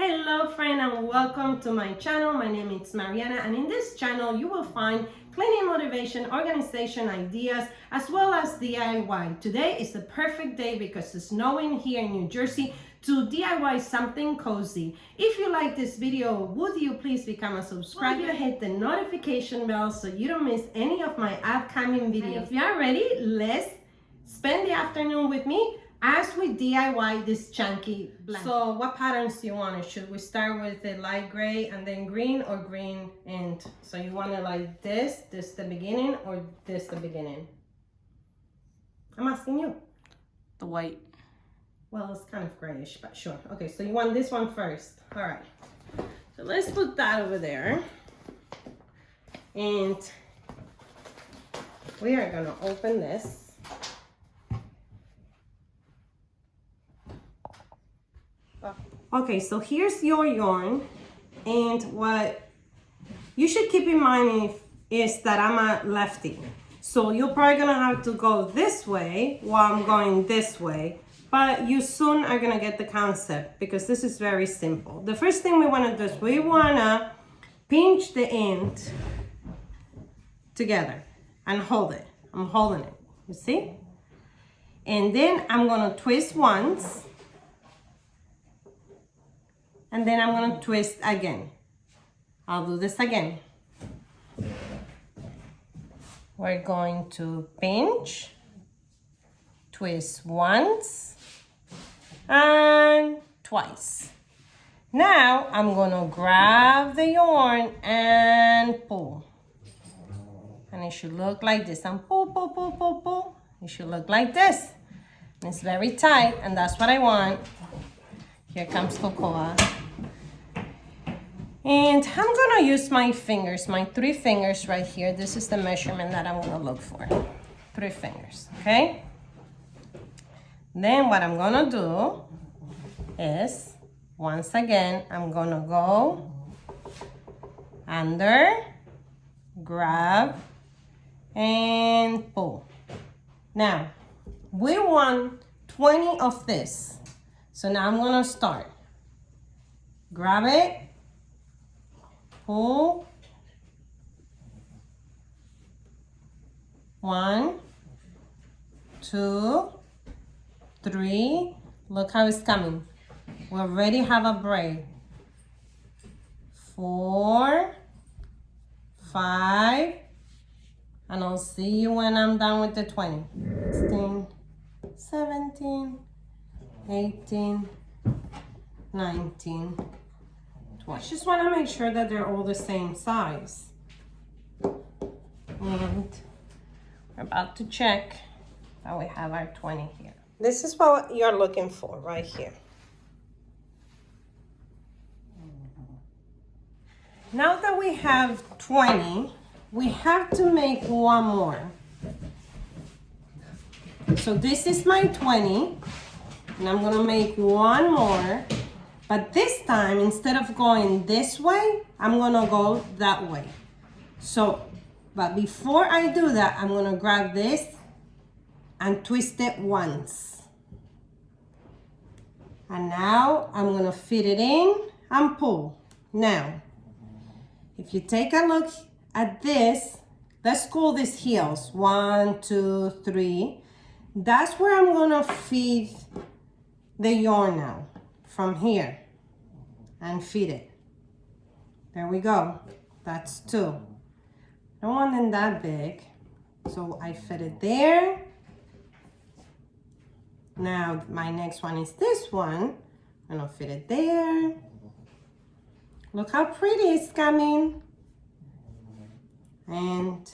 Hello friend and welcome to my channel. My name is Mariana and in this channel you will find cleaning motivation, organization ideas, as well as DIY. Today is the perfect day because it's snowing here in New Jersey to DIY something cozy. If you like this video, would you please become a subscriber? Hit the notification bell so you don't miss any of my upcoming videos. And if you are ready, let's spend the afternoon with me as we DIY this chunky blanket. So what patterns do you want? Should we start with the light gray and then green, or green and so you want to like this the beginning, or this the beginning? I'm asking you. The white. Well, it's kind of grayish, but sure. Okay, so you want this one first. All right. So let's put that over there. And we are gonna open this. Okay, so here's your yarn, and what you should keep in mind is that I'm a lefty. So you're probably gonna have to go this way while I'm going this way, but you soon are gonna get the concept because this is very simple. The first thing we wanna do is we wanna pinch the end together and hold it. I'm holding it, you see? And then I'm gonna twist once, and then I'm gonna twist again. I'll do this again. We're going to pinch, twist once, and twice. Now I'm gonna grab the yarn and pull. And it should look like this. And pull, pull, pull, pull, pull. It should look like this. And it's very tight, and that's what I want. Here comes Cocoa. And I'm gonna use my fingers, my 3 fingers right here. This is the measurement that I'm gonna look for. 3 fingers, okay? Then what I'm gonna do is, once again, I'm gonna go under, grab, and pull. Now, we want 20 of this. So now I'm gonna start. Grab it, pull, 1, 2, 3. Look how it's coming. We already have a braid. 4, 5, and I'll see you when I'm done with the 20. 16, 17, 18, 19, 20. I just want to make sure that they're all the same size. And we're about to check that we have our 20 here. This is what you're looking for right here. Now that we have 20, we have to make one more. So this is my 20, and I'm gonna make one more. But this time, instead of going this way, I'm gonna go that way. So, but before I do that, I'm gonna grab this and twist it once. And now I'm gonna fit it in and pull. Now, if you take a look at this, let's call this heels. 1, 2, 3. That's where I'm gonna feed the yarn now. From here, and feed it. There we go. That's 2. I don't want them that big, so I fit it there. Now my next one is this one. I'm gonna fit it there. Look how pretty it's coming. And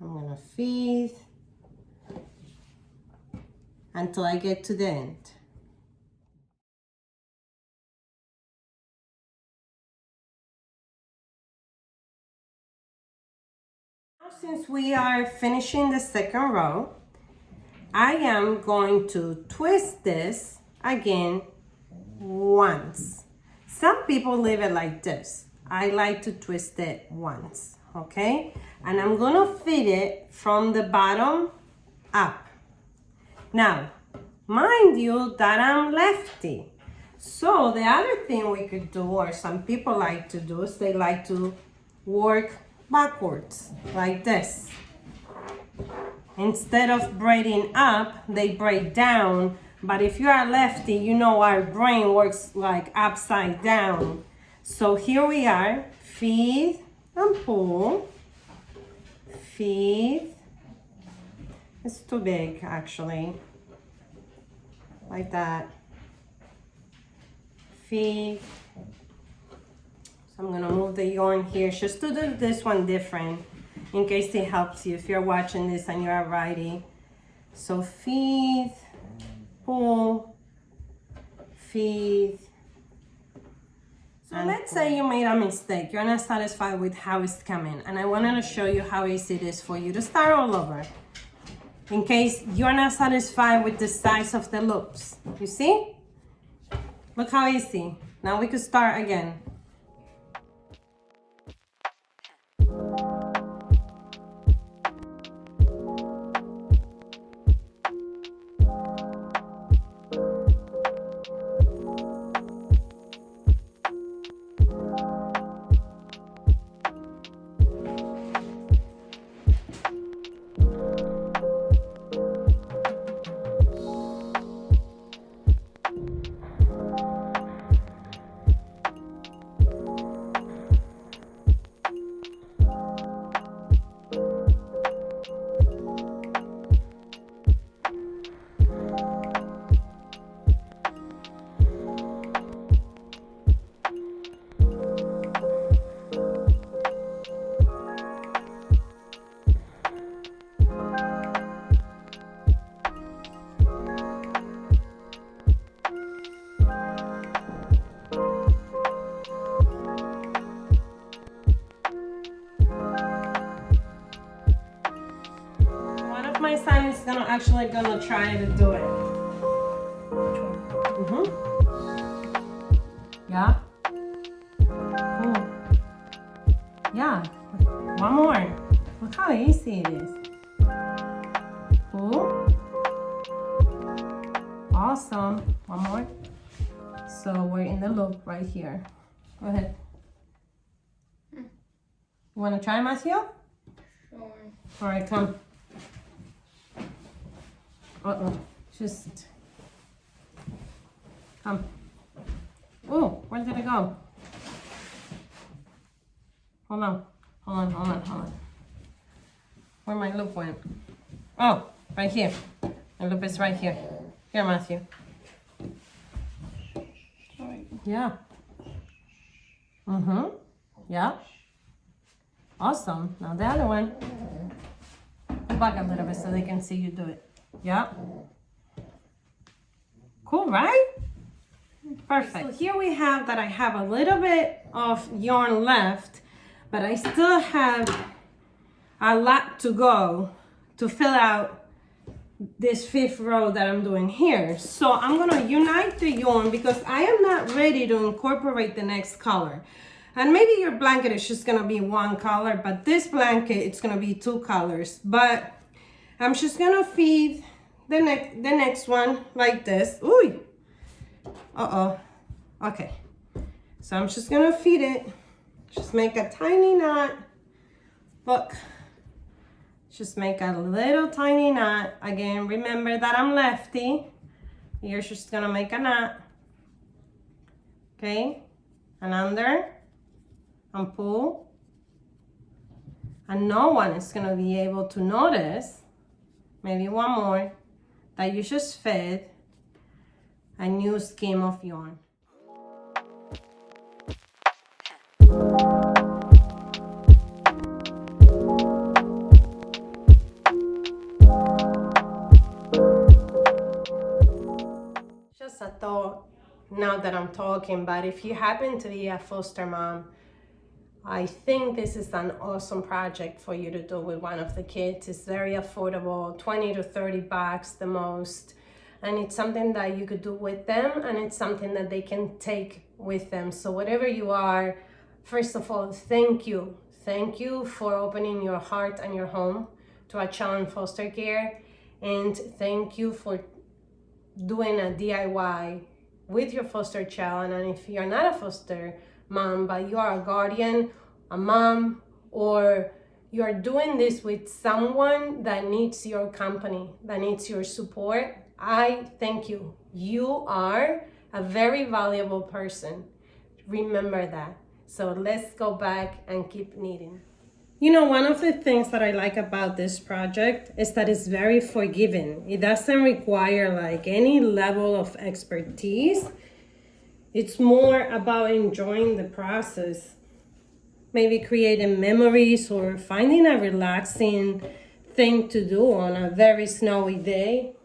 I'm gonna feed until I get to the end. Since we are finishing the second row, I am going to twist this again once. Some people leave it like this. I like to twist it once, okay? And I'm gonna feed it from the bottom up. Now, mind you that I'm lefty. So the other thing we could do, or some people like to do, is they like to work backwards like this. Instead of braiding up, they braid down. But if you are lefty, you know our brain works like upside down. So here we are, feed and pull, feed. It's too big actually, like that. Feed. So I'm gonna move the yarn here just to do this one different in case it helps you if you're watching this and you're righty. So feed, pull, feed. So let's say you made a mistake. You're not satisfied with how it's coming, and I wanted to show you how easy it is for you to start all over. In case you're not satisfied with the size of the loops. You see? Look how easy. Now we could start again. My son is actually gonna try to do it. Yeah. Ooh. Yeah. One more. Look how easy it is. Ooh. Awesome. One more. So we're in the loop right here. Go ahead. You wanna try, Matthew? Sure. All right, come. Just come. Oh, where did it go? Hold on. Where my loop went? Oh, right here. The loop is right here. Here, Matthew. Sorry. Yeah. Yeah. Awesome. Now the other one. Back a little bit so they can see you do it. Yeah. Cool, right? Perfect. So here we have that I have a little bit of yarn left, but I still have a lot to go to fill out this 5th row that I'm doing here. So I'm gonna unite the yarn because I am not ready to incorporate the next color. And maybe your blanket is just gonna be one color, but this blanket, it's gonna be 2 colors. But I'm just gonna feed the next one like this. Ooh. Okay. So I'm just gonna feed it. Just make a tiny knot. Look. Just make a little tiny knot. Again, remember that I'm lefty. You're just gonna make a knot. Okay. And under. And pull. And no one is gonna be able to notice. Maybe one more. That you just fed a new skein of yarn. Just a thought now that I'm talking, but if you happen to be a foster mom, I think this is an awesome project for you to do with one of the kids. It's very affordable, 20 to 30 bucks the most. And it's something that you could do with them, and it's something that they can take with them. So whatever you are, first of all, thank you. Thank you for opening your heart and your home to a child in foster care. And thank you for doing a DIY with your foster child, and if you're not a foster mom, but you are a guardian, a mom, or you're doing this with someone that needs your company, that needs your support, I thank you. You are a very valuable person. Remember that. So let's go back and keep knitting. You know, one of the things that I like about this project is that it's very forgiving. It doesn't require like any level of expertise. It's more about enjoying the process. Maybe creating memories or finding a relaxing thing to do on a very snowy day.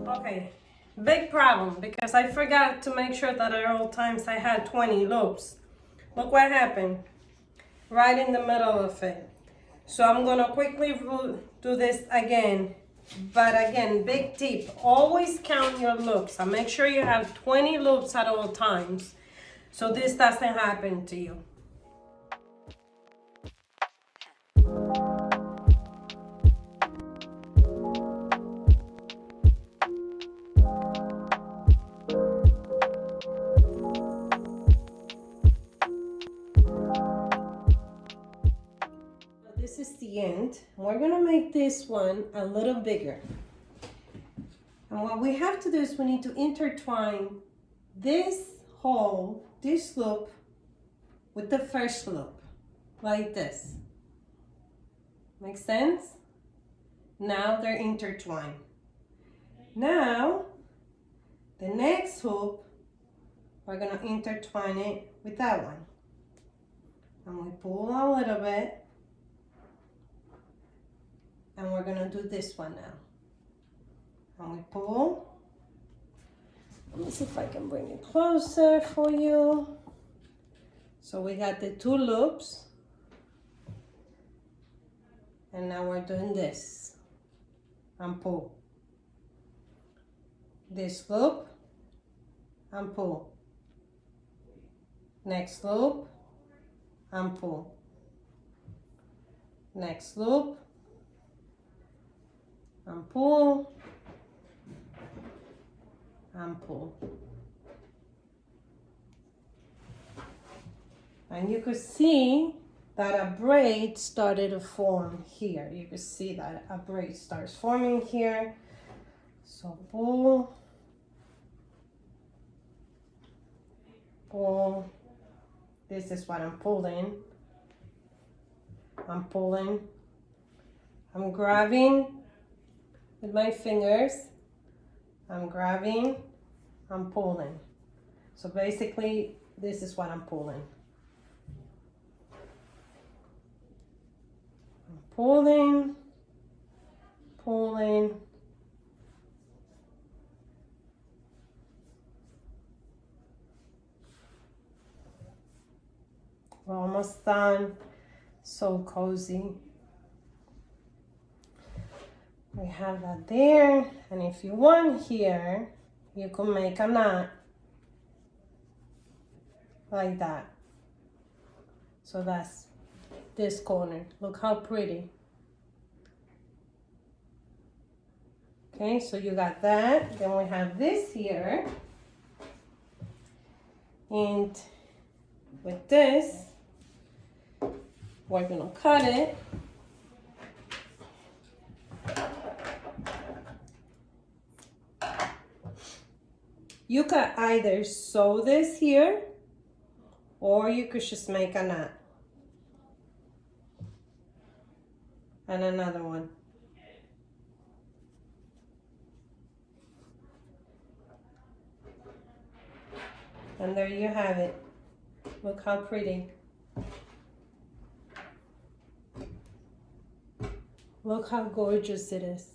Okay, big problem because I forgot to make sure that at all times I had 20 loops. Look what happened right in the middle of it. So I'm gonna quickly do this again. But again, big tip, always count your loops and make sure you have 20 loops at all times so this doesn't happen to you. This is the end. We're gonna make this one a little bigger. And what we have to do is we need to intertwine this hole, this loop, with the first loop, like this. Make sense? Now they're intertwined. Now, the next hoop, we're gonna intertwine it with that one. And we pull a little bit. And we're gonna do this one now. And we pull. Let me see if I can bring it closer for you. So we got the two loops. And now we're doing this. And pull. This loop. And pull. Next loop. And pull. Next loop. And pull, and pull. And you could see that a braid started to form here. You could see that a braid starts forming here. So pull, pull. This is what I'm pulling. I'm pulling. I'm grabbing with my fingers. I'm grabbing, I'm pulling. So basically, this is what I'm pulling. I'm pulling, pulling. We're almost done. So cozy. We have that there, and if you want here, you can make a knot like that. So that's this corner. Look how pretty. Okay, so you got that. Then we have this here. And with this, we're gonna cut it. You could either sew this here, or you could just make a knot. And another one. And there you have it. Look how pretty. Look how gorgeous it is.